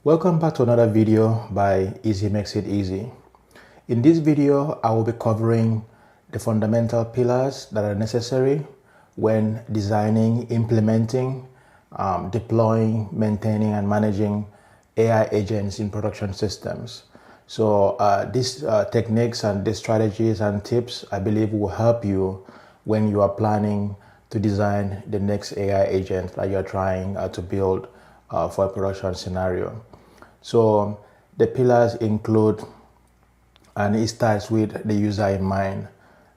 Welcome back to another video by Easy Makes It Easy. In this video, I will be covering the fundamental pillars that are necessary when designing, implementing, deploying, maintaining, and managing AI agents in production systems. So these techniques and these strategies and tips, I believe, will help you when you are planning to design the next AI agent that you're trying to build for a production scenario. So the pillars include, and it starts with the user in mind.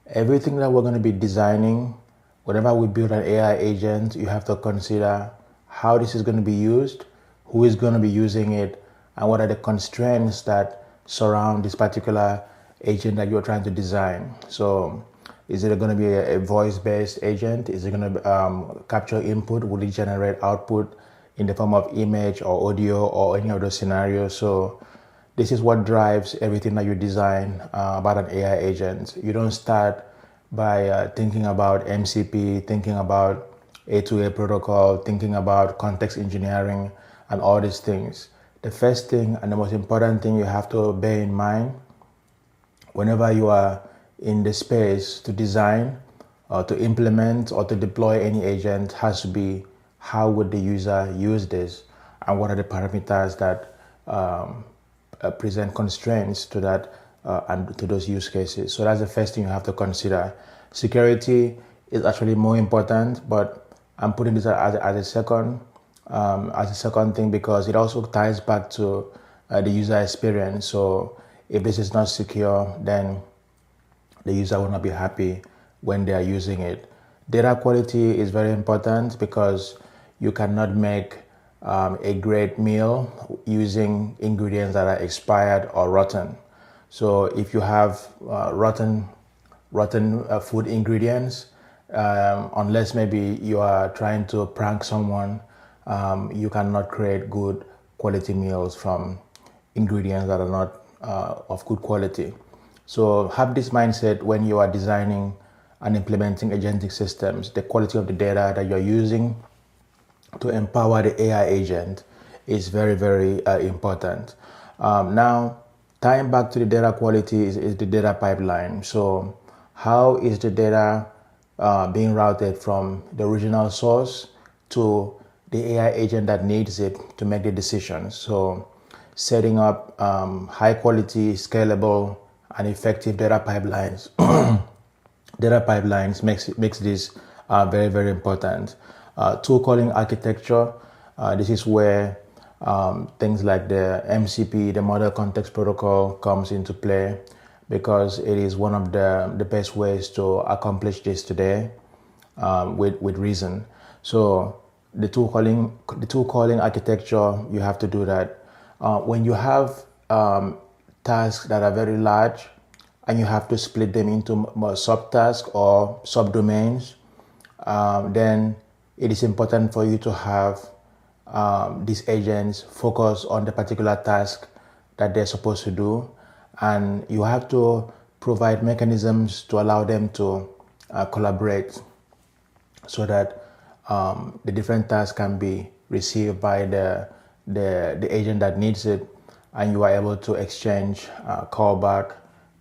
Everything that we're going to be designing, whenever we build an AI agent, you have to consider how this is going to be used, who is going to be using it, and what are the constraints that surround this particular agent that you're trying to design. So is it going to be a voice-based agent? Is it going to capture input? Will it generate output in the form of image or audio or any of those scenarios? So this is what drives everything that you design about an AI agent. You don't start by thinking about MCP, thinking about A2A protocol, thinking about context engineering and all these things. The first thing and the most important thing you have to bear in mind whenever you are in the space to design or to implement or to deploy any agent has to be, how would the user use this, and what are the parameters that present constraints to that and to those use cases. So that's the first thing you have to consider. Security is actually more important, but I'm putting this as a second thing because it also ties back to the user experience. So if this is not secure, then the user will not be happy when they are using it. Data quality is very important because you cannot make a great meal using ingredients that are expired or rotten. So if you have rotten food ingredients, unless maybe you are trying to prank someone, you cannot create good quality meals from ingredients that are not of good quality. So have this mindset when you are designing and implementing agentic systems. The quality of the data that you're using to empower the AI agent is very, very important. Now, tying back to the data quality is the data pipeline. So how is the data being routed from the original source to the AI agent that needs it to make the decisions? So setting up high quality, scalable, and effective data pipelines makes this very, very important. Tool calling architecture, this is where things like the MCP, the Model Context Protocol, comes into play because it is one of the best ways to accomplish this today with reason. So the tool calling architecture, you have to do that. When you have tasks that are very large and you have to split them into subtasks or subdomains, then it is important for you to have these agents focus on the particular task that they're supposed to do. And you have to provide mechanisms to allow them to collaborate so that the different tasks can be received by the agent that needs it, and you are able to exchange, callback,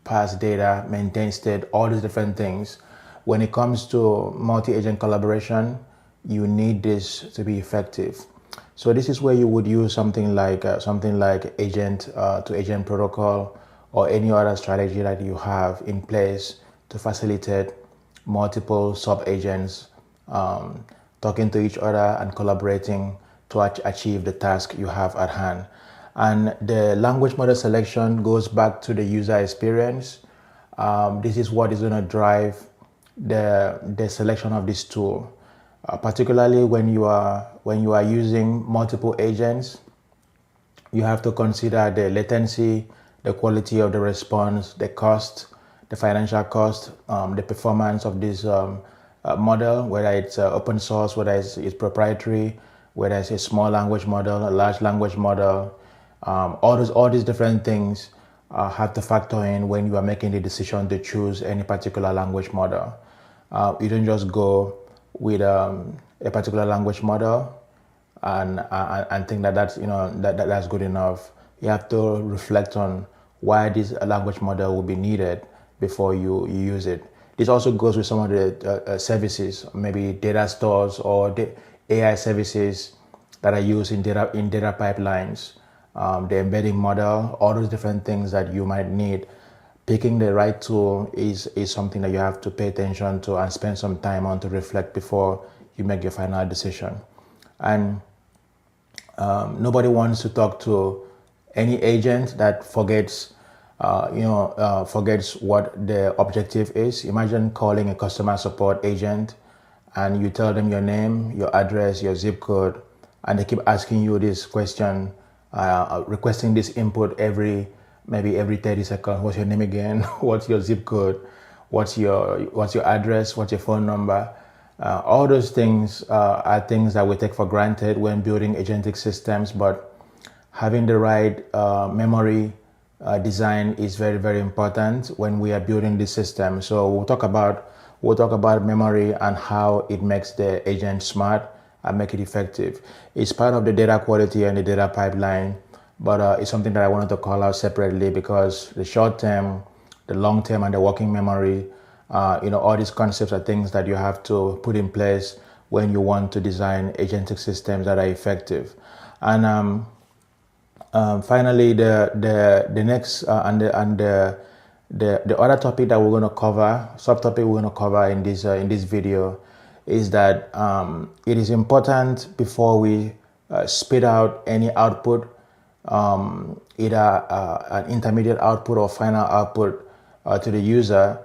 pass data, maintain state, all these different things. When it comes to multi-agent collaboration, you need this to be effective. So this is where you would use something like agent to agent protocol or any other strategy that you have in place to facilitate multiple sub-agents talking to each other and collaborating to achieve the task you have at hand. And the language model selection goes back to the user experience. This is what is going to drive the selection of this tool, particularly when you are using multiple agents. You have to consider the latency, the quality of the response, the cost, the financial cost, the performance of this model, whether it's open source, whether it's proprietary, whether it's a small language model, a large language model. All these different things have to factor in when you are making the decision to choose any particular language model. You don't just go with a particular language model and think that that's good enough. You have to reflect on why this language model will be needed before you use it. This also goes with some of the services, maybe data stores or the AI services that are used in data pipelines, the embedding model, all those different things that you might need. Picking the right tool is something that you have to pay attention to and spend some time on to reflect before you make your final decision. And nobody wants to talk to any agent that forgets what the objective is. Imagine calling a customer support agent and you tell them your name, your address, your zip code, and they keep asking you this question, requesting this input maybe every 30 seconds. What's your name again? What's your zip code? What's your address? What's your phone number? All those things are things that we take for granted when building agentic systems, but having the right memory design is very, very important when we are building this system. So we'll talk about memory and how it makes the agent smart and make it effective. It's part of the data quality and the data pipeline, but it's something that I wanted to call out separately because the short term, the long term, and the working memory, all these concepts are things that you have to put in place when you want to design agentic systems that are effective. And finally, the next the other topic that we're going to cover, subtopic we're going to cover in this video, is that it is important before we spit out any output, either an intermediate output or final output to the user,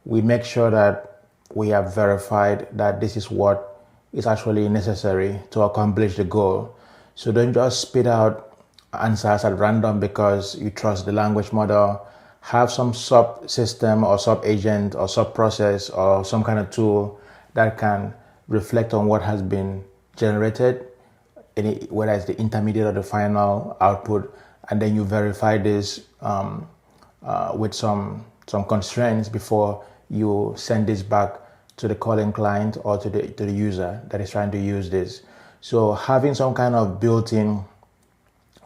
we make sure that we have verified that this is what is actually necessary to accomplish the goal. So don't just spit out answers at random because you trust the language model. Have some sub-system or sub-agent or sub-process or some kind of tool that can reflect on what has been generated, whether it's the intermediate or the final output, and then you verify this with some constraints before you send this back to the calling client or to the user that is trying to use this. So having some kind of built-in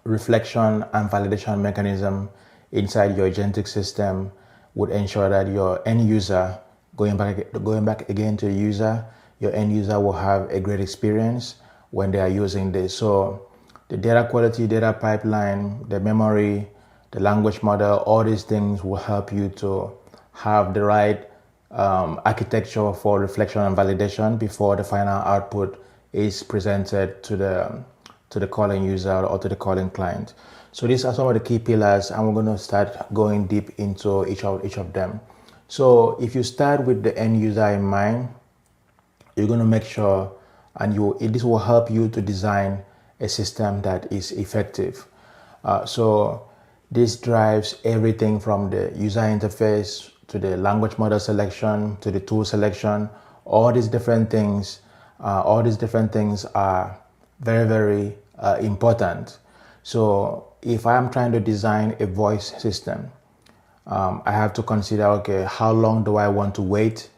reflection and validation mechanism inside your agentic system would ensure that your end user, going back again to the user, your end user will have a great experience when they are using this. So the data quality, data pipeline, the memory, the language model, all these things will help you to have the right architecture for reflection and validation before the final output is presented to the calling user or to the calling client. So these are some of the key pillars, and we're going to start going deep into each of them. So if you start with the end user in mind, you're going to make sure, and this will help you to design a system that is effective. So this drives everything from the user interface to the language model selection to the tool selection. All these different things are very, very important. So if I'm trying to design a voice system, I have to consider, okay, how long do I want to wait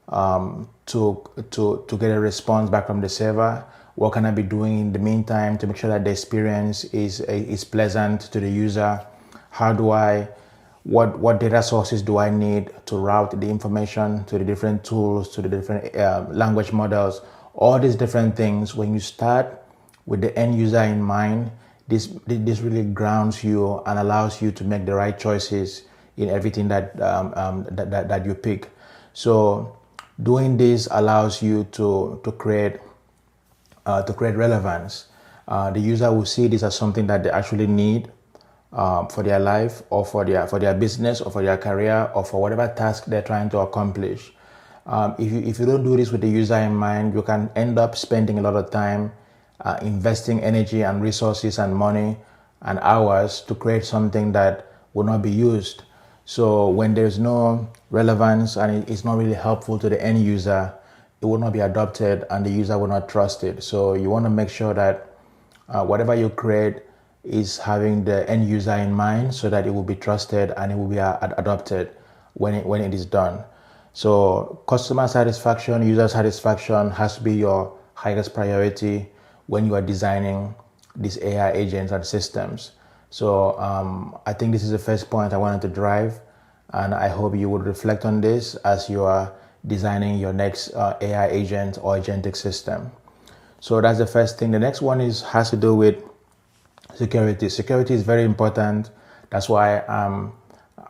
to get a response back from the server? What can I be doing in the meantime to make sure that the experience is pleasant to the user? What data sources do I need to route the information to the different tools, to the different language models? All these different things, when you start with the end user in mind, this really grounds you and allows you to make the right choices in everything that you pick. So doing this allows you to create relevance. The user will see this as something that they actually need for their life or for their business or for their career or for whatever task they're trying to accomplish. If you don't do this with the user in mind, you can end up spending a lot of time investing energy and resources and money and hours to create something that will not be used. So when there's no relevance and it's not really helpful to the end user, it will not be adopted and the user will not trust it. So you want to make sure that whatever you create is having the end user in mind so that it will be trusted and it will be adopted when it is done. So customer satisfaction, user satisfaction has to be your highest priority. when you are designing these AI agents and systems. So I think this is the first point I wanted to drive, and I hope you would reflect on this as you are designing your next AI agent or agentic system. So that's the first thing. The next one has to do with security. Security is very important. That's why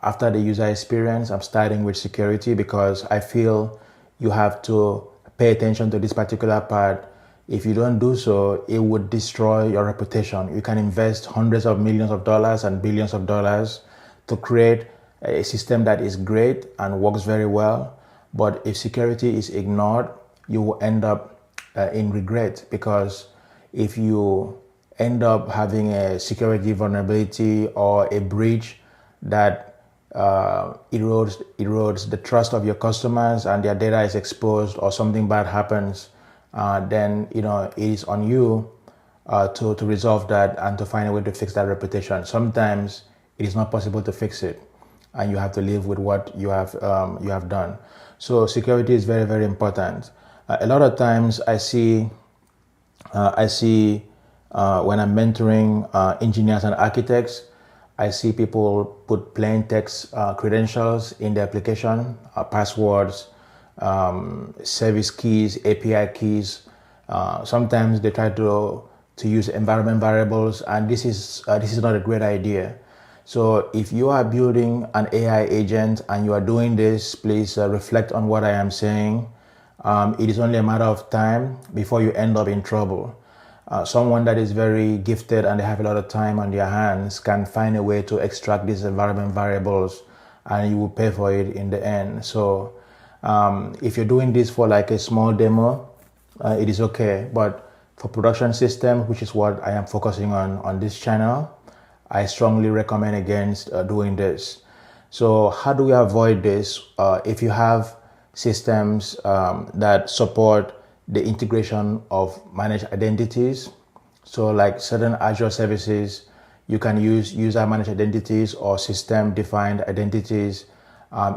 after the user experience, I'm starting with security, because I feel you have to pay attention to this particular part. If you don't do so, it would destroy your reputation. You can invest hundreds of millions of dollars and billions of dollars to create a system that is great and works very well. But if security is ignored, you will end up in regret, because if you end up having a security vulnerability or a breach that erodes the trust of your customers and their data is exposed, or something bad happens, then it is on you to resolve that and to find a way to fix that reputation. Sometimes it is not possible to fix it, and you have to live with what you have done. So security is very, very important. A lot of times I see when I'm mentoring engineers and architects, I see people put plain text credentials in the application, passwords, service keys, API keys. Sometimes they try to use environment variables, and this is not a great idea. So if you are building an AI agent and you are doing this, please reflect on what I am saying. It is only a matter of time before you end up in trouble. Someone that is very gifted and they have a lot of time on their hands can find a way to extract these environment variables, and you will pay for it in the end. So if you're doing this for like a small demo, it is okay. But for production system, which is what I am focusing on this channel, I strongly recommend against doing this. So how do we avoid this? If you have systems that support the integration of managed identities, so like certain Azure services, you can use user managed identities or system defined identities.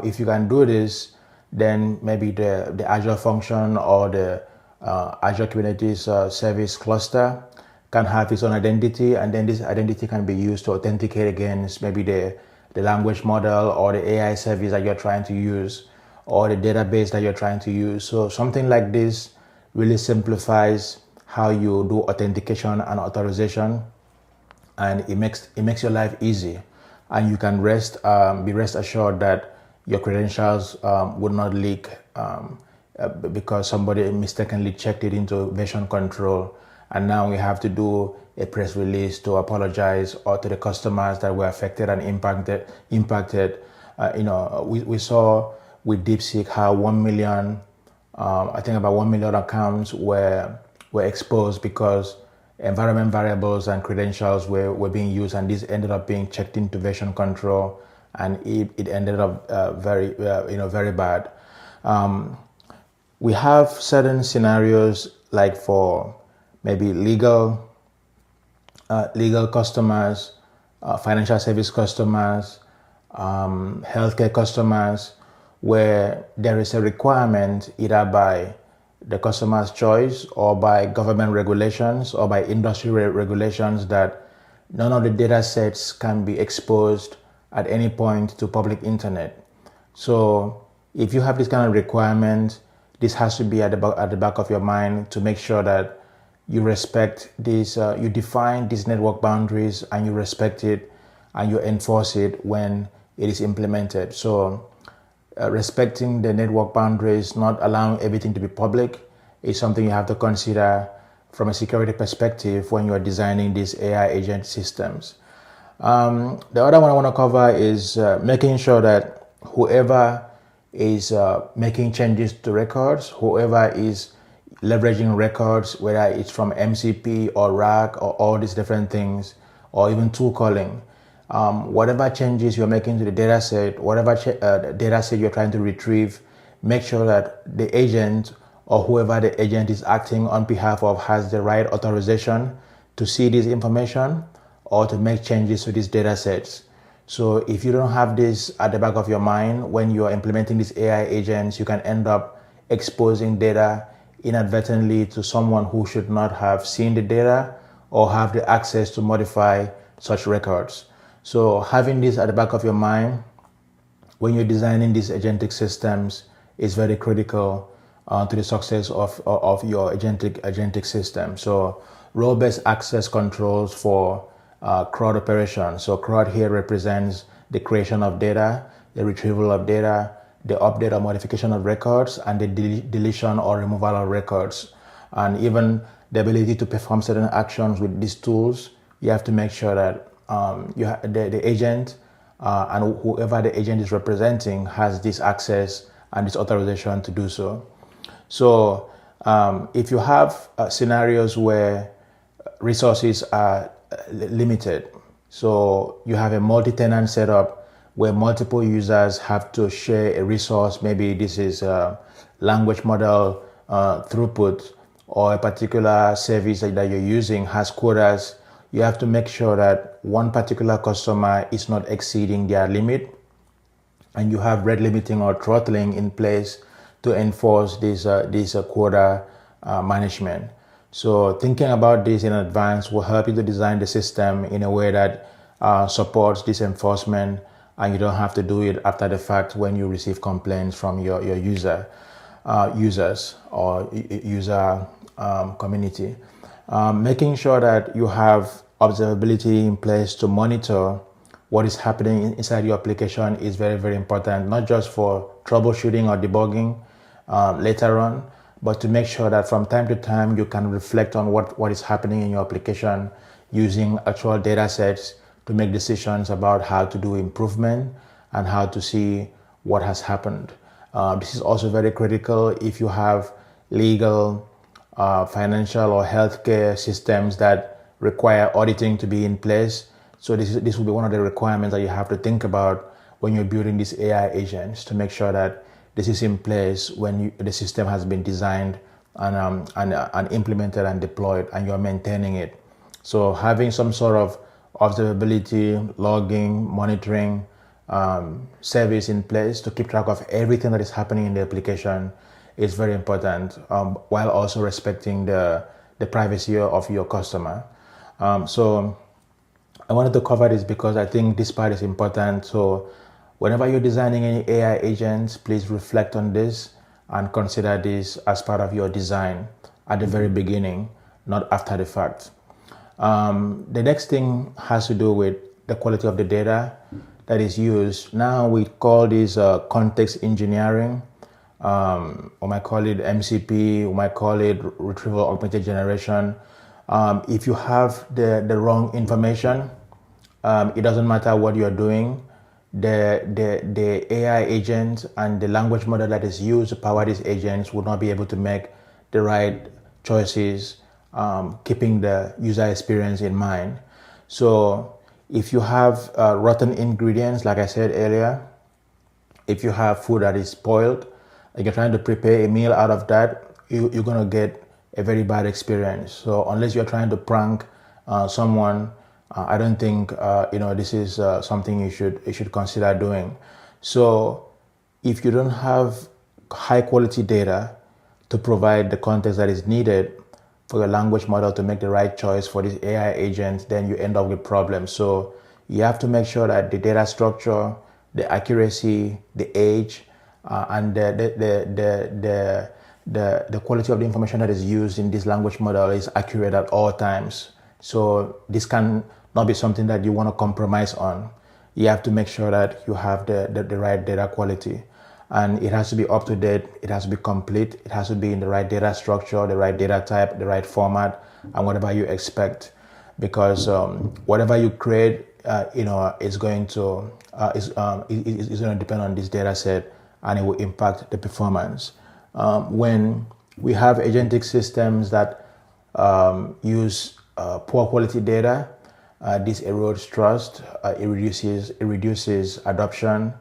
If you can do this, then maybe the Azure function or the Azure Kubernetes service cluster can have its own identity, and then this identity can be used to authenticate against maybe the language model or the AI service that you're trying to use, or the database that you're trying to use. So something like this really simplifies how you do authentication and authorization, and it makes your life easy, and you can be rest assured that your credentials would not leak because somebody mistakenly checked it into version control, and now we have to do a press release to apologize or to the customers that were affected and impacted. We saw with DeepSeek how 1 million, I think about 1 million accounts were exposed because environment variables and credentials were being used, and this ended up being checked into version control, and it ended up very bad. We have certain scenarios like for maybe legal customers, financial service customers, healthcare customers, where there is a requirement either by the customer's choice or by government regulations or by industry regulations that none of the data sets can be exposed at any point to public internet. So if you have this kind of requirement, this has to be at the back of your mind to make sure that you respect this, you define these network boundaries, and you respect it and you enforce it when it is implemented. So respecting the network boundaries, not allowing everything to be public, is something you have to consider from a security perspective when you are designing these AI agent systems. The other one I want to cover is making sure that whoever is making changes to records, whoever is leveraging records, whether it's from MCP or RAG or all these different things, or even tool calling, whatever changes you're making to the data set, whatever data set you're trying to retrieve, make sure that the agent or whoever the agent is acting on behalf of has the right authorization to see this information or to make changes to these data sets. So if you don't have this at the back of your mind when you are implementing these AI agents, you can end up exposing data inadvertently to someone who should not have seen the data or have the access to modify such records. So having this at the back of your mind when you're designing these agentic systems is very critical to the success of your agentic system. So role-based access controls for CRUD operations. So CRUD here represents the creation of data, the retrieval of data, the update or modification of records, and the deletion or removal of records. And even the ability to perform certain actions with these tools, you have to make sure that the agent and whoever the agent is representing has this access and this authorization to do so. So if you have scenarios where resources are limited, so you have a multi-tenant setup where multiple users have to share a resource, maybe this is a language model throughput, or a particular service that you're using has quotas, you have to make sure that one particular customer is not exceeding their limit, and you have rate limiting or throttling in place to enforce this quota management. So thinking about this in advance will help you to design the system in a way that supports this enforcement, and you don't have to do it after the fact when you receive complaints from your users or user community. Making sure that you have observability in place to monitor what is happening inside your application is very, very important, not just for troubleshooting or debugging later on, but to make sure that from time to time you can reflect on what is happening in your application using actual data sets to make decisions about how to do improvement and how to see what has happened. This is also very critical if you have legal, financial, or healthcare systems that require auditing to be in place. So this will be one of the requirements that you have to think about when you're building these AI agents, to make sure that this is in place when the system has been designed and implemented and deployed, and you're maintaining it. So having some sort of observability, logging, monitoring service in place to keep track of everything that is happening in the application is very important, while also respecting the privacy of your customer. So I wanted to cover this because I think this part is important. So whenever you're designing any AI agents, please reflect on this and consider this as part of your design at the very beginning, not after the fact. The next thing has to do with the quality of the data that is used. Now we call this context engineering, or might call it MCP, we might call it retrieval augmented generation. If you have the wrong information, it doesn't matter what you're doing, the AI agent and the language model that is used to power these agents will not be able to make the right choices, keeping the user experience in mind. So if you have rotten ingredients, like I said earlier, if you have food that is spoiled and you're trying to prepare a meal out of that, you're going to get a very bad experience. So unless you're trying to prank someone, I don't think this is something you should consider doing. So if you don't have high quality data to provide the context that is needed for your language model to make the right choice for this AI agent, then you end up with problems. So you have to make sure that the data structure, the accuracy, the age, and the quality of the information that is used in this language model is accurate at all times. So this can not be something that you want to compromise on. You have to make sure that you have the right data quality, and it has to be up to date, it has to be complete, it has to be in the right data structure, the right data type, the right format, and whatever you expect, because whatever you create is going to depend on this data set, and it will impact the performance. When we have agentic systems that use poor quality data, this erodes trust, it reduces adoption,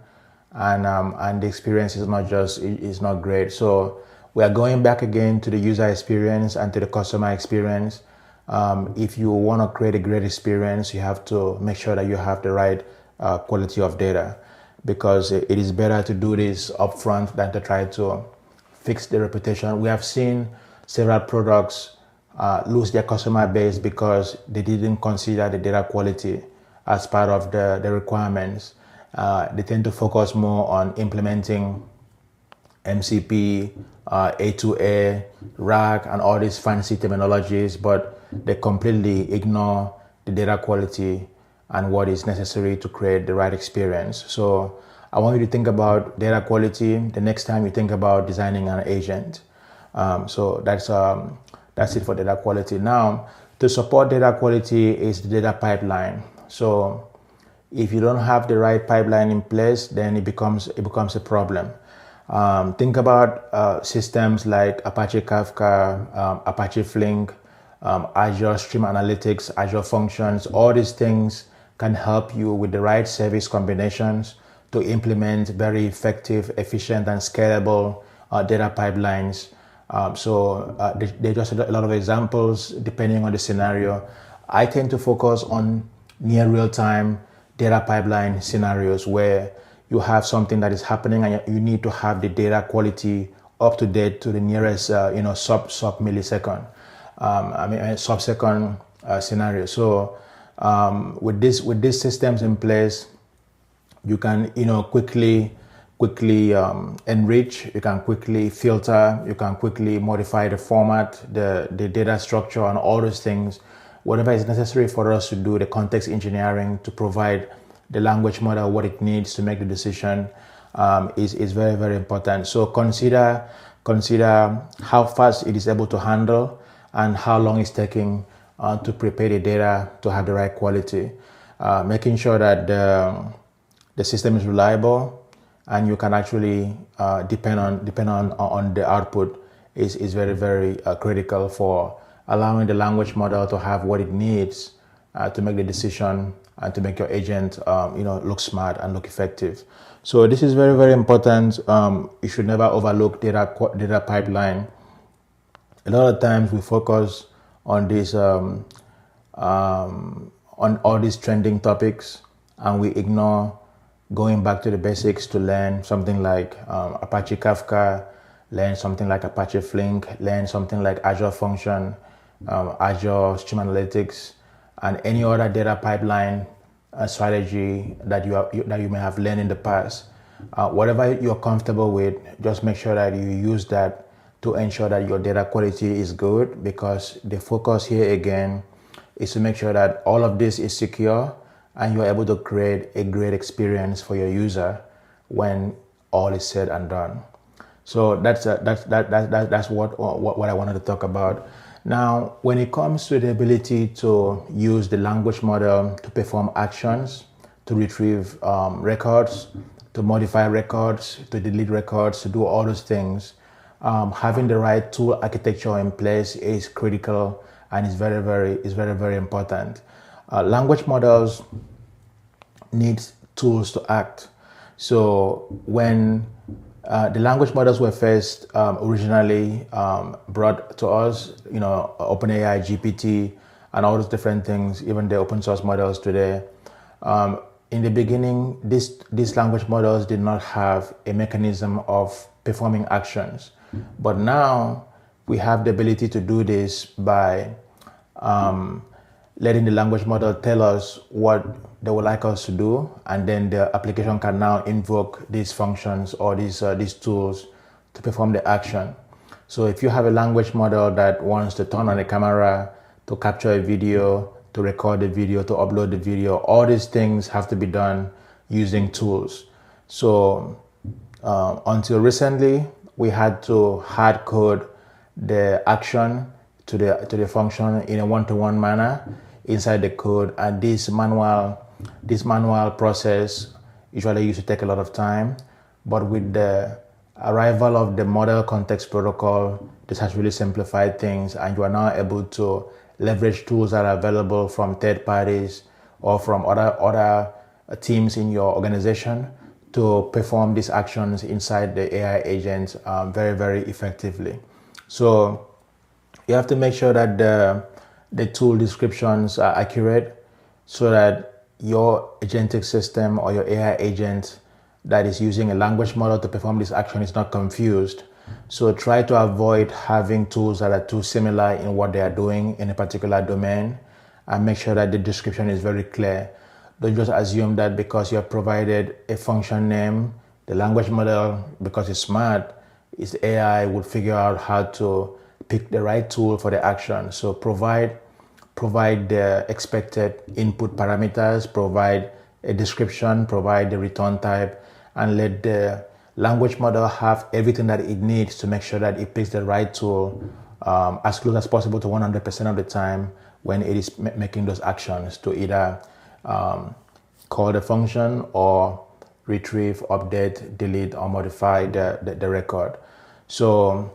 and the experience is not great. So we are going back again to the user experience and to the customer experience. If you want to create a great experience, you have to make sure that you have the right quality of data, because it is better to do this upfront than to try to fix the reputation. We have seen several products lose their customer base because they didn't consider the data quality as part of the requirements. They tend to focus more on implementing MCP, A2A, RAG, and all these fancy terminologies, but they completely ignore the data quality and what is necessary to create the right experience. So I want you to think about data quality the next time you think about designing an agent. So that's it for data quality. Now, to support data quality is the data pipeline. So if you don't have the right pipeline in place, then it becomes a problem. Think about systems like Apache Kafka, Apache Flink, Azure Stream Analytics, Azure Functions. All these things can help you with the right service combinations to implement very effective, efficient, and scalable data pipelines. There's just a lot of examples depending on the scenario. I tend to focus on near real-time data pipeline scenarios where you have something that is happening and you need to have the data quality up to date to the nearest sub millisecond, sub-second scenario. So with these systems in place, you can quickly enrich, you can quickly filter, you can quickly modify the format, the data structure, and all those things. Whatever is necessary for us to do the context engineering to provide the language model what it needs to make the decision is very, very important. So consider how fast it is able to handle and how long it's taking to prepare the data to have the right quality. Making sure that the system is reliable and you can actually depend on the output is very, very critical for allowing the language model to have what it needs to make the decision and to make your agent look smart and look effective. So this is very, very important. You should never overlook data pipeline. A lot of times we focus on this on all these trending topics and we ignore going back to the basics to learn something like Apache Kafka, learn something like Apache Flink, learn something like Azure Function, Azure Stream Analytics, and any other data pipeline strategy that you may have learned in the past. Whatever you're comfortable with, just make sure that you use that to ensure that your data quality is good, because the focus here again is to make sure that all of this is secure and you're able to create a great experience for your user when all is said and done. So that's what I wanted to talk about. Now, when it comes to the ability to use the language model to perform actions, to retrieve records, to modify records, to delete records, to do all those things, having the right tool architecture in place is critical and is very, very important. Language models need tools to act. So when the language models were first originally brought to us, OpenAI, GPT, and all those different things, even the open source models today. In the beginning, these language models did not have a mechanism of performing actions. But now we have the ability to do this by letting the language model tell us what they would like us to do, and then the application can now invoke these functions or these tools to perform the action. So if you have a language model that wants to turn on a camera, to capture a video, to record the video, to upload the video, all these things have to be done using tools. So until recently, we had to hard code the action to the function in a one-to-one manner inside the code, and this manual process usually used to take a lot of time. But with the arrival of the model context protocol, this has really simplified things, and you are now able to leverage tools that are available from third parties or from other teams in your organization to perform these actions inside the AI agents very, very effectively. So you have to make sure that the tool descriptions are accurate so that your agentic system or your AI agent that is using a language model to perform this action is not confused So try to avoid having tools that are too similar in what they are doing in a particular domain, and make sure that the description is very clear. Don't just assume that because you have provided a function name, the language model, because it's smart, its AI would figure out how to pick the right tool for the action. So provide the expected input parameters, provide a description, provide the return type, and let the language model have everything that it needs to make sure that it picks the right tool as close as possible to 100% of the time when it is making those actions to either call the function or retrieve, update, delete, or modify the record. So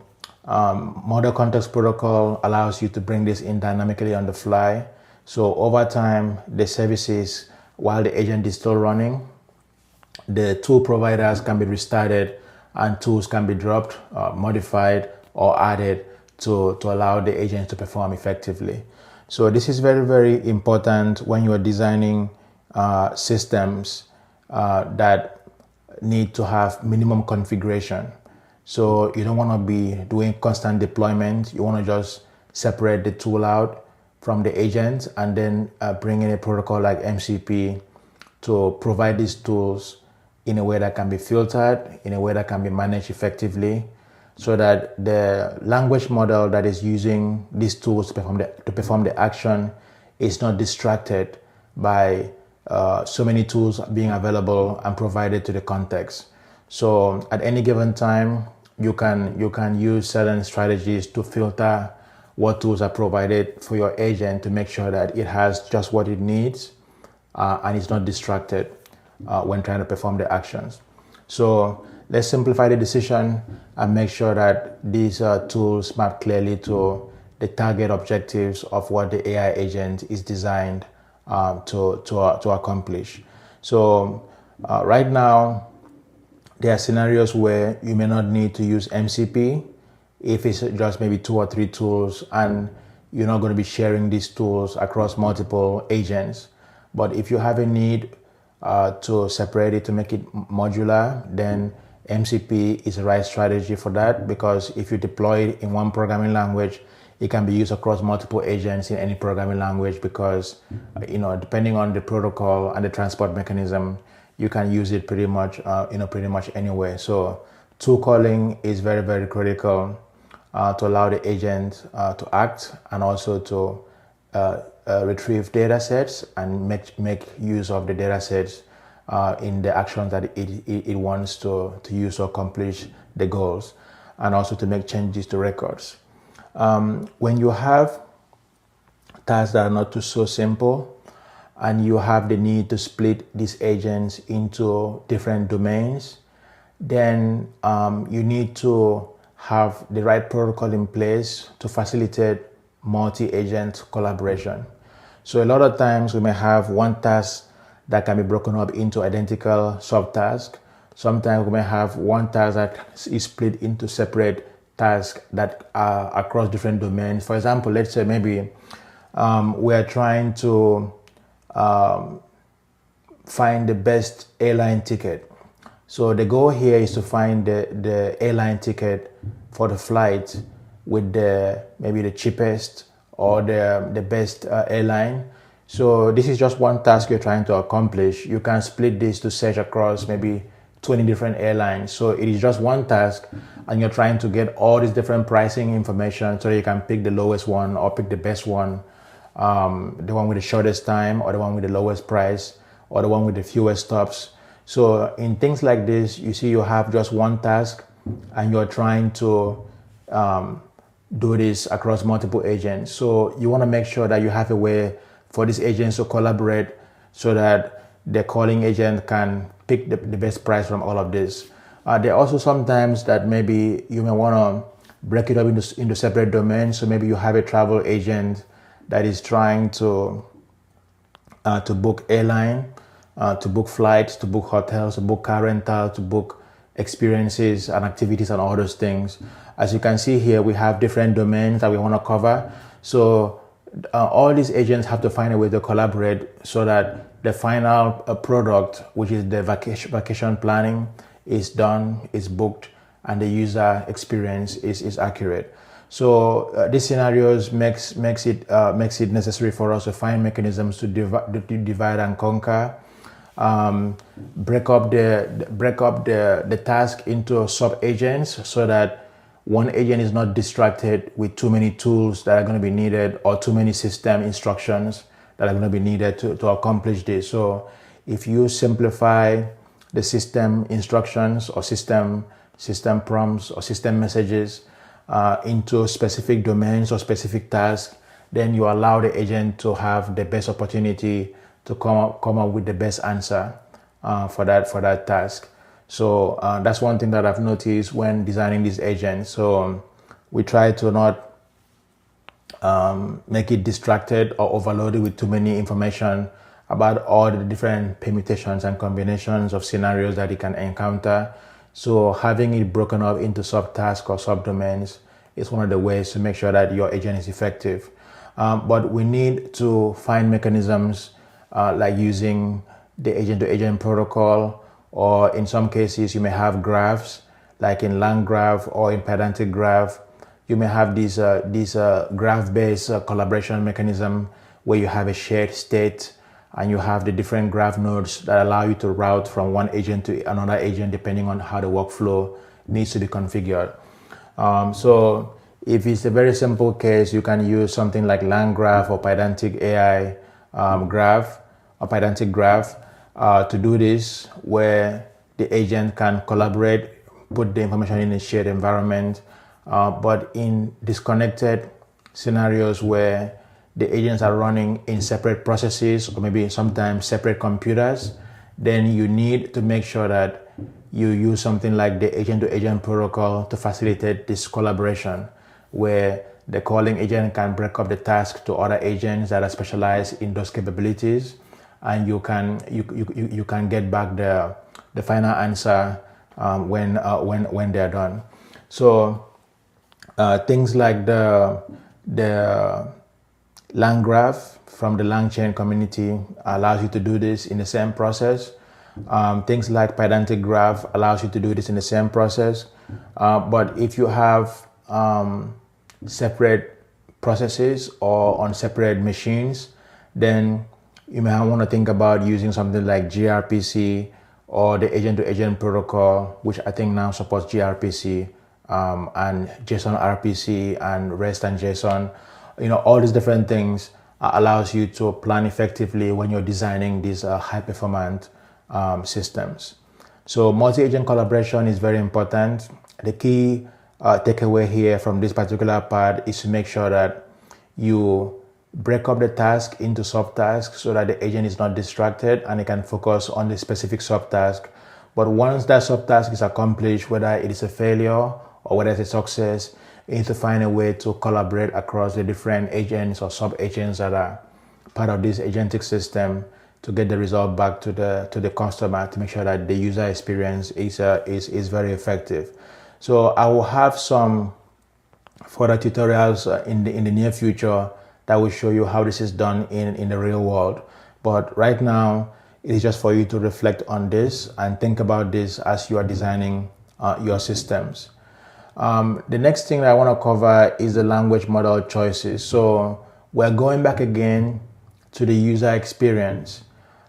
model context protocol allows you to bring this in dynamically on the fly. So over time, the services, while the agent is still running, the tool providers can be restarted and tools can be dropped, modified, or added to allow the agent to perform effectively. So this is very, very important when you are designing systems that need to have minimum configuration. So you don't want to be doing constant deployment. You want to just separate the tool out from the agent and then bring in a protocol like MCP to provide these tools in a way that can be filtered, in a way that can be managed effectively, so that the language model that is using these tools to perform the action is not distracted by so many tools being available and provided to the context. So at any given time, you can use certain strategies to filter what tools are provided for your agent to make sure that it has just what it needs and it's not distracted when trying to perform the actions. So let's simplify the decision and make sure that these tools map clearly to the target objectives of what the AI agent is designed to accomplish. So right now, there are scenarios where you may not need to use MCP if it's just maybe 2 or 3 tools and you're not going to be sharing these tools across multiple agents. But if you have a need to separate it to make it modular, then MCP is the right strategy for that, because if you deploy it in one programming language, it can be used across multiple agents in any programming language, because depending on the protocol and the transport mechanism, you can use it pretty much anywhere. So tool calling is very, very critical to allow the agent to act and also to retrieve data sets and make use of the data sets in the actions that it wants to use to accomplish the goals, and also to make changes to records. When you have tasks that are not so simple, and you have the need to split these agents into different domains, then you need to have the right protocol in place to facilitate multi-agent collaboration. So a lot of times we may have one task that can be broken up into identical subtasks. Sometimes we may have one task that is split into separate tasks that are across different domains. For example, let's say maybe we're trying to find the best airline ticket. So the goal here is to find the airline ticket for the flight with maybe the cheapest or the best airline. So this is just one task you're trying to accomplish. You can split this to search across maybe 20 different airlines. So it is just one task, and you're trying to get all these different pricing information so that you can pick the lowest one or pick the best one, the one with the shortest time, or the one with the lowest price, or the one with the fewest stops. So in things like this, you see you have just one task and you're trying to do this across multiple agents. So you want to make sure that you have a way for these agents to collaborate so that the calling agent can pick the best price from all of this. There are also sometimes that maybe you may want to break it up into separate domains. So maybe you have a travel agent that is trying to book airline, to book flights, to book hotels, to book car rental, to book experiences and activities and all those things. As you can see here, we have different domains that we want to cover. So all these agents have to find a way to collaborate so that the final product, which is the vacation planning, is done, is booked, and the user experience is accurate. So these scenarios makes it necessary for us to find mechanisms to divide and conquer, break up the task into sub agents so that one agent is not distracted with too many tools that are going to be needed or too many system instructions that are going to be needed to accomplish this. So if you simplify the system instructions or system prompts or system messages into specific domains or specific tasks, then you allow the agent to have the best opportunity to come up with the best answer for that task. So that's one thing that I've noticed when designing these agents. So we try to not make it distracted or overloaded with too many information about all the different permutations and combinations of scenarios that it can encounter. So having it broken up into subtasks or subdomains is one of the ways to make sure that your agent is effective. But we need to find mechanisms like using the agent-to-agent protocol, or in some cases you may have graphs, like in LangGraph or in Pedantic Graph. You may have these graph-based collaboration mechanism where you have a shared state and you have the different graph nodes that allow you to route from one agent to another agent depending on how the workflow needs to be configured. So if it's a very simple case, you can use something like LangGraph or Pedantic AI graph or Pedantic Graph to do this, where the agent can collaborate, put the information in a shared environment. But in disconnected scenarios where the agents are running in separate processes or maybe sometimes separate computers, then you need to make sure that you use something like the agent-to-agent protocol to facilitate this collaboration, where the calling agent can break up the task to other agents that are specialized in those capabilities, and you can get back the final answer when they're done. So things like the LangGraph from the LangChain community allows you to do this in the same process. Things like Pedantic Graph allows you to do this in the same process. But if you have separate processes or on separate machines, then you may want to think about using something like gRPC or the agent-to-agent protocol, which I think now supports gRPC and JSON RPC and REST and JSON. All these different things allows you to plan effectively when you're designing these high-performant systems. So multi-agent collaboration is very important. The key takeaway here from this particular part is to make sure that you break up the task into subtasks so that the agent is not distracted and it can focus on the specific subtask. But once that subtask is accomplished, whether it is a failure or whether it's a success, you need to find a way to collaborate across the different agents or sub-agents that are part of this agentic system to get the result back to the customer, to make sure that the user experience is very effective. So I will have some further tutorials in the near future that will show you how this is done in the real world. But right now, it is just for you to reflect on this and think about this as you are designing your systems. The next thing that I want to cover is the language model choices. So we're going back again to the user experience.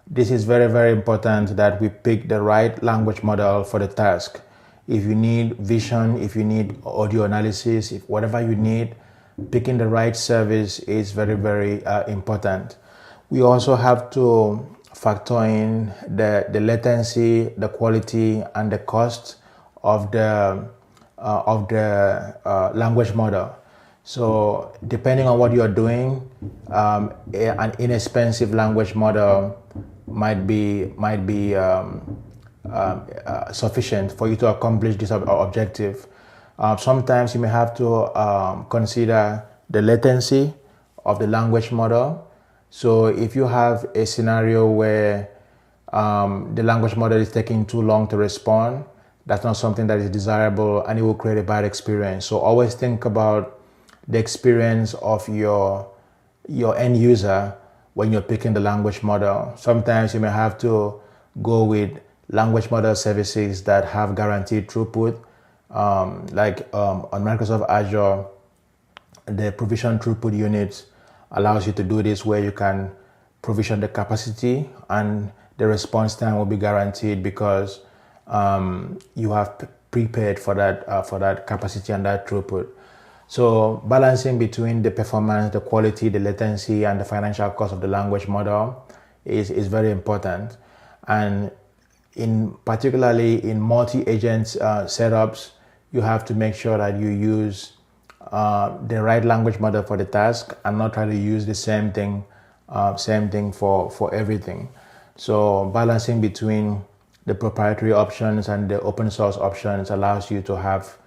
This is very, very important that we pick the right language model for the task. If you need vision, if you need audio analysis, if whatever you need, picking the right service is very, very important. We also have to factor in the latency, the quality, and the cost of the language model. So depending on what you are doing, an inexpensive language model might be sufficient for you to accomplish this objective. Sometimes you may have to consider the latency of the language model. So if you have a scenario where the language model is taking too long to respond, that's not something that is desirable and it will create a bad experience. So always think about the experience of your end user when you're picking the language model. Sometimes you may have to go with language model services that have guaranteed throughput On Microsoft Azure, the provision throughput unit allows you to do this, where you can provision the capacity and the response time will be guaranteed because you have prepaid for that capacity and that throughput. So balancing between the performance, the quality, the latency, and the financial cost of the language model is very important. And particularly in multi-agent setups, you have to make sure that you use the right language model for the task and not try to use the same thing for everything. So balancing between the proprietary options and the open source options allows you to have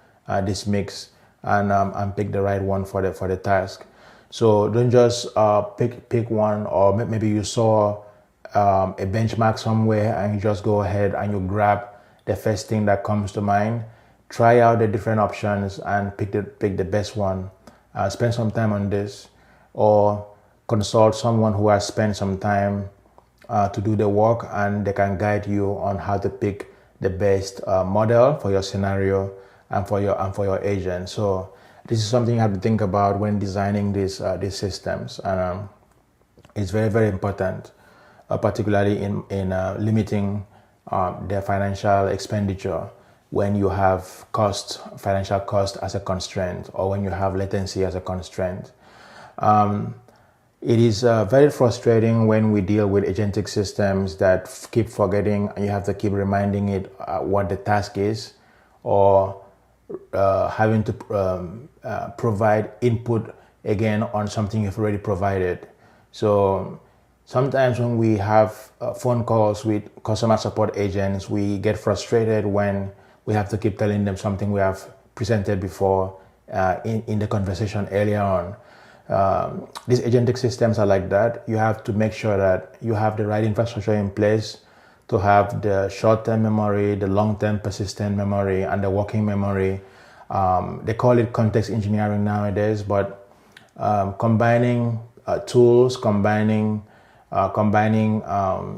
this mix and pick the right one for the task. So don't just pick one, or maybe you saw a benchmark somewhere and you just go ahead and you grab the first thing that comes to mind. Try out the different options and pick the best one. Spend some time on this, or consult someone who has spent some time to do the work, and they can guide you on how to pick the best model for your scenario and for your agent. So this is something you have to think about when designing these systems, and it's very, very important, particularly in limiting their financial expenditure when you have financial cost as a constraint, or when you have latency as a constraint. It is very frustrating when we deal with agentic systems that keep forgetting, and you have to keep reminding it what the task is, or having to provide input again on something you've already provided. So sometimes when we have phone calls with customer support agents, we get frustrated when we have to keep telling them something we have presented before in the conversation earlier on. These agentic systems are like that. You have to make sure that you have the right infrastructure in place to have the short-term memory, the long-term persistent memory, and the working memory. They call it context engineering nowadays, but combining tools, combining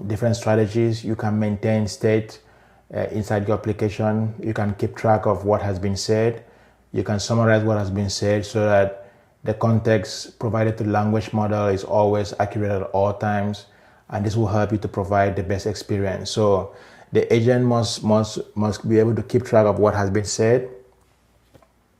different strategies, you can maintain state inside your application. You can keep track of what has been said. You can summarize what has been said so that the context provided to the language model is always accurate at all times, and this will help you to provide the best experience. So the agent must be able to keep track of what has been said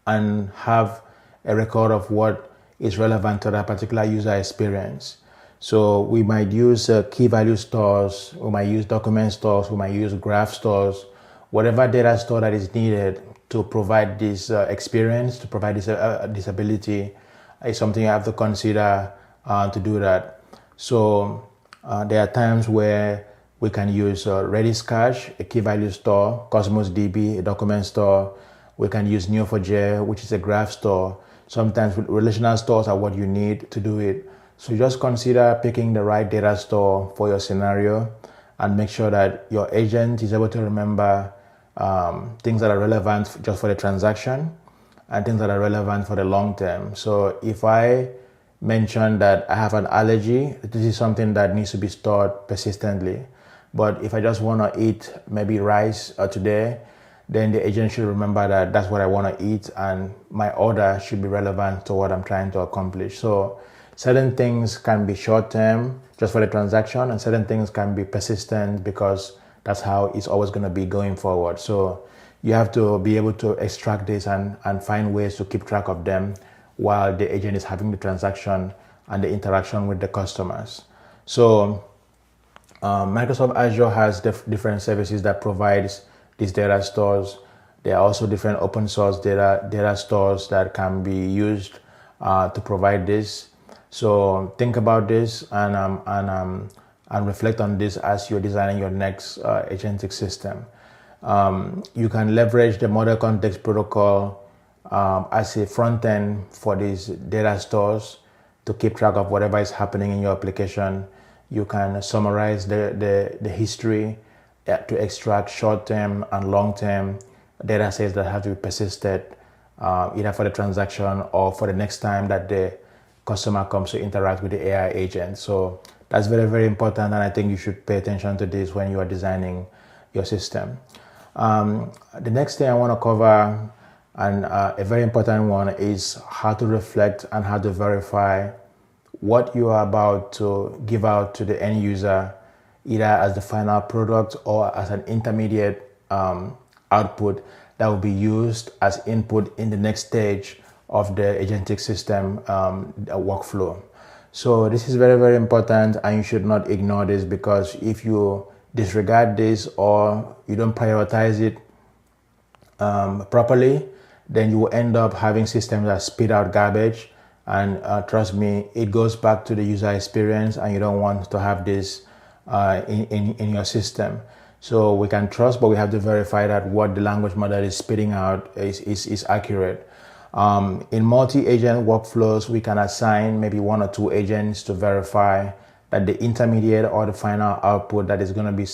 and have a record of what is relevant to that particular user experience. So we might use key value stores, we might use document stores, we might use graph stores, whatever data store that is needed to provide this experience, to provide this ability, is something you have to consider to do that. So there are times where we can use Redis Cache, a key value store, Cosmos DB, a document store. We can use Neo4j, which is a graph store. Sometimes relational stores are what you need to do it. So just consider picking the right data store for your scenario, and make sure that your agent is able to remember things that are relevant just for the transaction and things that are relevant for the long term. So if I mention that I have an allergy, this is something that needs to be stored persistently. But if I just want to eat maybe rice today, then the agent should remember that that's what I want to eat, and my order should be relevant to what I'm trying to accomplish. So certain things can be short-term just for the transaction, and certain things can be persistent because that's how it's always going to be going forward. So you have to be able to extract this and find ways to keep track of them while the agent is having the transaction and the interaction with the customers. So Microsoft Azure has different services that provides these data stores. There are also different open source data stores that can be used to provide this. So think about this and reflect on this as you're designing your next agentic system. You can leverage the model context protocol as a front end for these data stores to keep track of whatever is happening in your application. You can summarize the history to extract short-term and long-term data sets that have to be persisted, either for the transaction or for the next time that the customer comes to interact with the AI agent. So that's very, very important, and I think you should pay attention to this when you are designing your system. The next thing I want to cover And a very important one is how to reflect and how to verify what you are about to give out to the end user, either as the final product or as an intermediate output that will be used as input in the next stage of the agentic system workflow. So this is very, very important, and you should not ignore this, because if you disregard this or you don't prioritize it properly, then you will end up having systems that spit out garbage. And trust me, it goes back to the user experience, and you don't want to have this in your system. So we can trust, but we have to verify that what the language model is spitting out is accurate. In multi-agent workflows, we can assign maybe 1 or 2 agents to verify that the intermediate or the final output that is going to be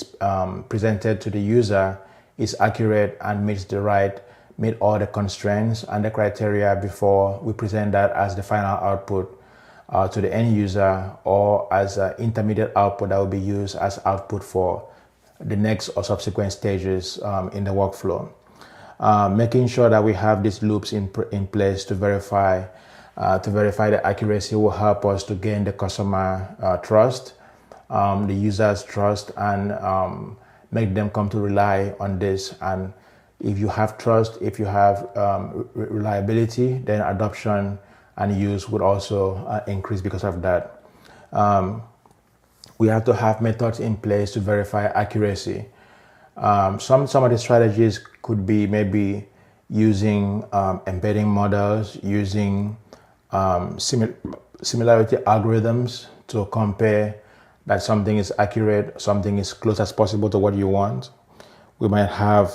presented to the user is accurate and meet all the constraints and the criteria before we present that as the final output to the end user, or as an intermediate output that will be used as output for the next or subsequent stages in the workflow. Making sure that we have these loops in place to verify the accuracy will help us to gain the customer trust, the user's trust, and make them come to rely on this. And if you have trust, if you have reliability, then adoption and use would also increase because of that. We have to have methods in place to verify accuracy. Some of the strategies could be maybe using embedding models, using similarity algorithms to compare that something is accurate, something is close as possible to what you want. We might have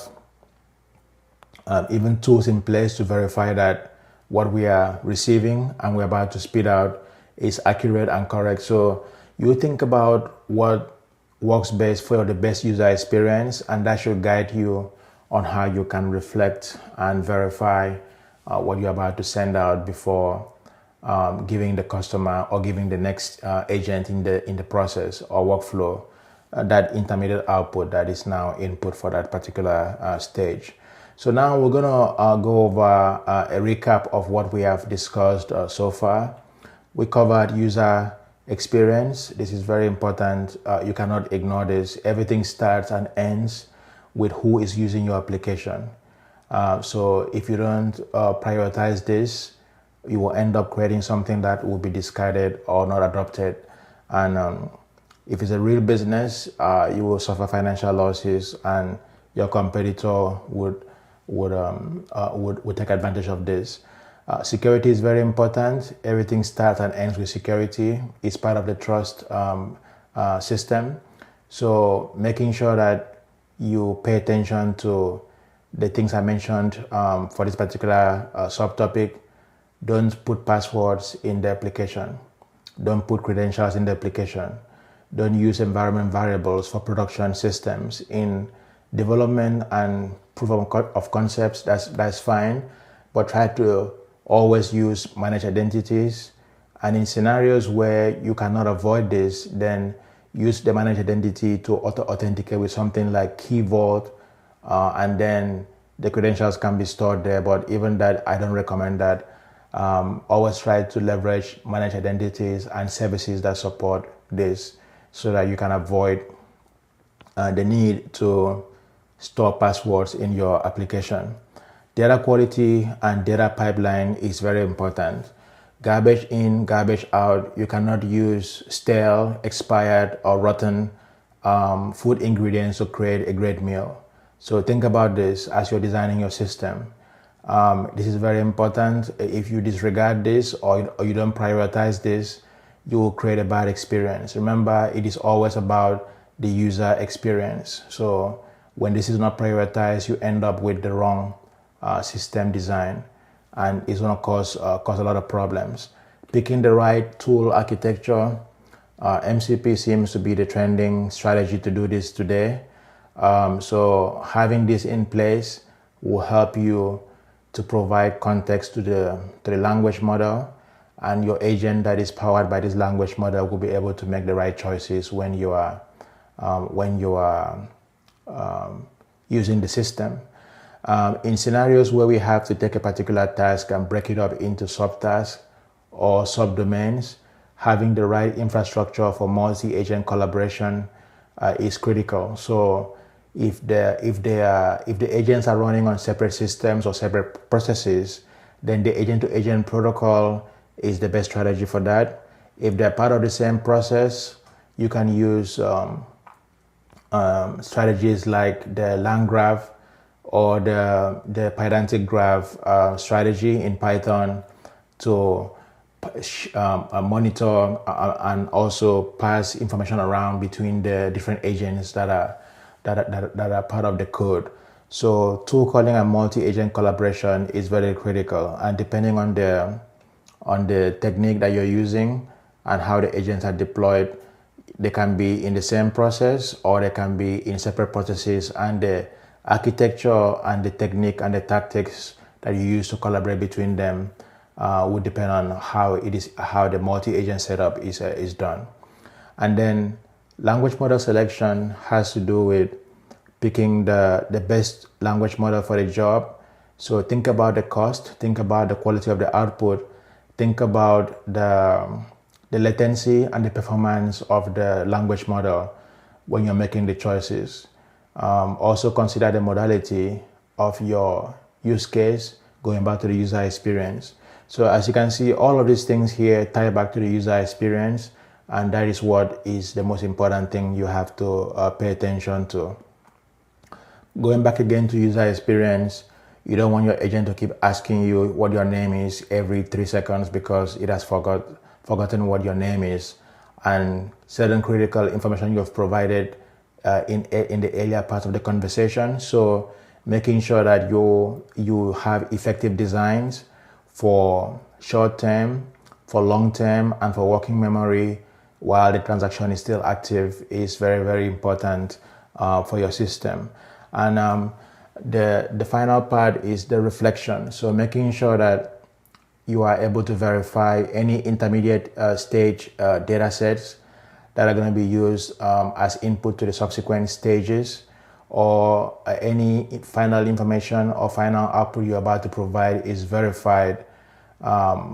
even tools in place to verify that what we are receiving and we're about to spit out is accurate and correct. So you think about what works best for the best user experience, and that should guide you on how you can reflect and verify what you're about to send out before giving the customer or giving the next agent in the process or workflow that intermediate output that is now input for that particular stage. So now we're gonna go over a recap of what we have discussed so far. We covered user experience. This is very important. You cannot ignore this. Everything starts and ends with who is using your application. So if you don't prioritize this, you will end up creating something that will be discarded or not adopted. And if it's a real business, you will suffer financial losses, and your competitor would take advantage of this. Security is very important. Everything starts and ends with security. It's part of the trust system. So making sure that you pay attention to the things I mentioned for this particular subtopic. Don't put passwords in the application. Don't put credentials in the application. Don't use environment variables for production systems. In development and proof of concepts, that's fine, but try to always use managed identities. And in scenarios where you cannot avoid this, then use the managed identity to auto-authenticate with something like Key Vault, and then the credentials can be stored there. But even that, I don't recommend that. Always try to leverage managed identities and services that support this, so that you can avoid the need to store passwords in your application. Data quality and data pipeline is very important. Garbage in, garbage out. You cannot use stale, expired, or rotten food ingredients to create a great meal. So think about this as you're designing your system. This is very important. If you disregard this or you don't prioritize this, you will create a bad experience. Remember, it is always about the user experience. So when this is not prioritized, you end up with the wrong system design, and it's going to cause a lot of problems. Picking the right tool architecture, MCP seems to be the trending strategy to do this today. So having this in place will help you to provide context to the language model, and your agent that is powered by this language model will be able to make the right choices when you are using the system. In scenarios where we have to take a particular task and break it up into subtasks or subdomains, having the right infrastructure for multi-agent collaboration is critical. So if the agents are running on separate systems or separate processes, then the agent-to-agent protocol is the best strategy for that. If they're part of the same process, you can use strategies like the land graph or the pedantic graph strategy in Python to monitor and also pass information around between the different agents that are part of the code. So tool calling and multi-agent collaboration is very critical, and depending on the technique that you're using and how the agents are deployed, they can be in the same process or they can be in separate processes, and the architecture and the technique and the tactics that you use to collaborate between them would depend on how the multi-agent setup is done. And then language model selection has to do with picking the best language model for the job. So think about the cost, think about the quality of the output, think about the latency and the performance of the language model when you're making the choices. Also consider the modality of your use case, going back to the user experience. So as you can see, all of these things here tie back to the user experience, and that is what is the most important thing you have to pay attention to. Going back again to user experience, you don't want your agent to keep asking you what your name is every 3 seconds because it has forgotten what your name is, and certain critical information you've provided in the earlier part of the conversation. So making sure that you have effective designs for short term, for long term, and for working memory while the transaction is still active is very, very important for your system. And the final part is the reflection. So making sure that you are able to verify any intermediate stage data sets that are going to be used as input to the subsequent stages, or any final information or final output you're about to provide is verified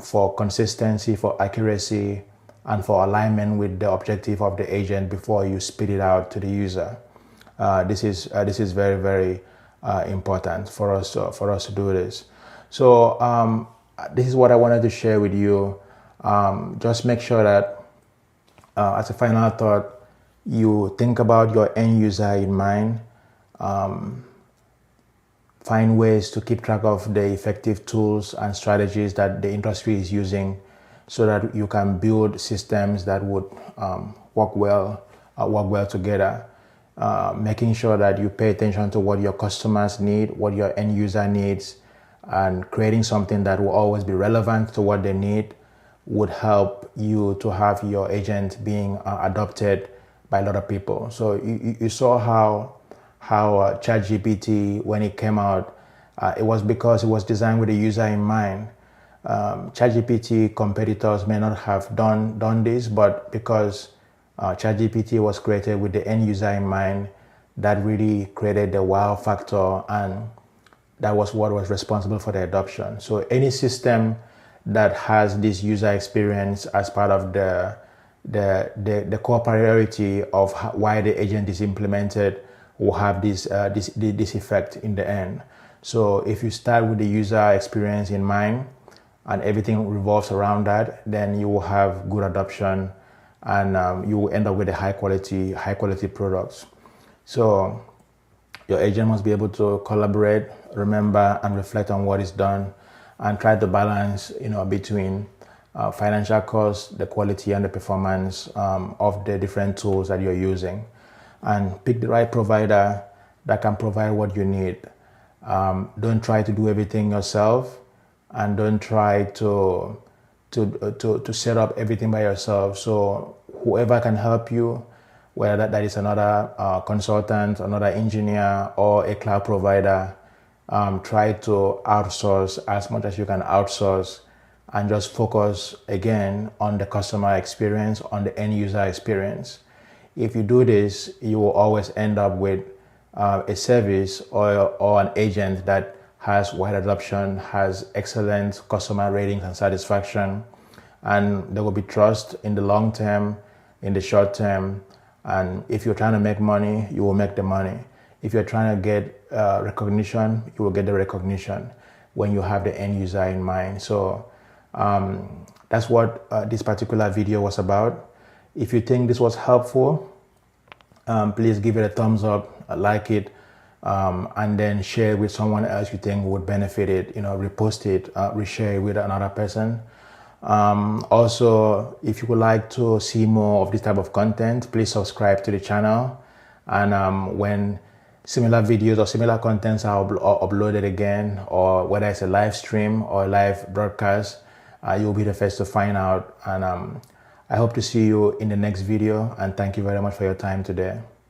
for consistency, for accuracy, and for alignment with the objective of the agent before you spit it out to the user. This is very, very important for us to do this. So this is what I wanted to share with you. Just make sure that as a final thought, you think about your end user in mind. Find ways to keep track of the effective tools and strategies that the industry is using, so that you can build systems that would work well together. Making sure that you pay attention to what your customers need, what your end user needs, and creating something that will always be relevant to what they need would help you to have your agent being adopted by a lot of people. So you saw how ChatGPT, when it came out, it was because it was designed with the user in mind. ChatGPT competitors may not have done this, but because ChatGPT was created with the end user in mind, that really created the wow factor, and that was what was responsible for the adoption. So any system that has this user experience as part of the core priority of why the agent is implemented will have this effect in the end. So if you start with the user experience in mind and everything revolves around that, then you will have good adoption, and you will end up with a high quality products. So your agent must be able to collaborate, remember, and reflect on what is done, and try to balance, between financial costs, the quality, and the performance of the different tools that you're using, and pick the right provider that can provide what you need. Don't try to do everything yourself, and don't try to set up everything by yourself. So whoever can help you, whether that is another consultant, another engineer, or a cloud provider, try to outsource as much as you can outsource, and just focus again on the customer experience, on the end user experience. If you do this, you will always end up with a service or an agent that has wide adoption, has excellent customer ratings and satisfaction, and there will be trust in the long term, in the short term. And if you're trying to make money, you will make the money. If you're trying to get recognition, you will get the recognition when you have the end user in mind. So that's what this particular video was about. If you think this was helpful, please give it a thumbs up, like it, and then share it with someone else you think would benefit it. Repost it, reshare it with another person. Also, if you would like to see more of this type of content, please subscribe to the channel. And when similar videos or similar contents are uploaded again, or whether it's a live stream or a live broadcast, you'll be the first to find out. And I hope to see you in the next video, and thank you very much for your time today.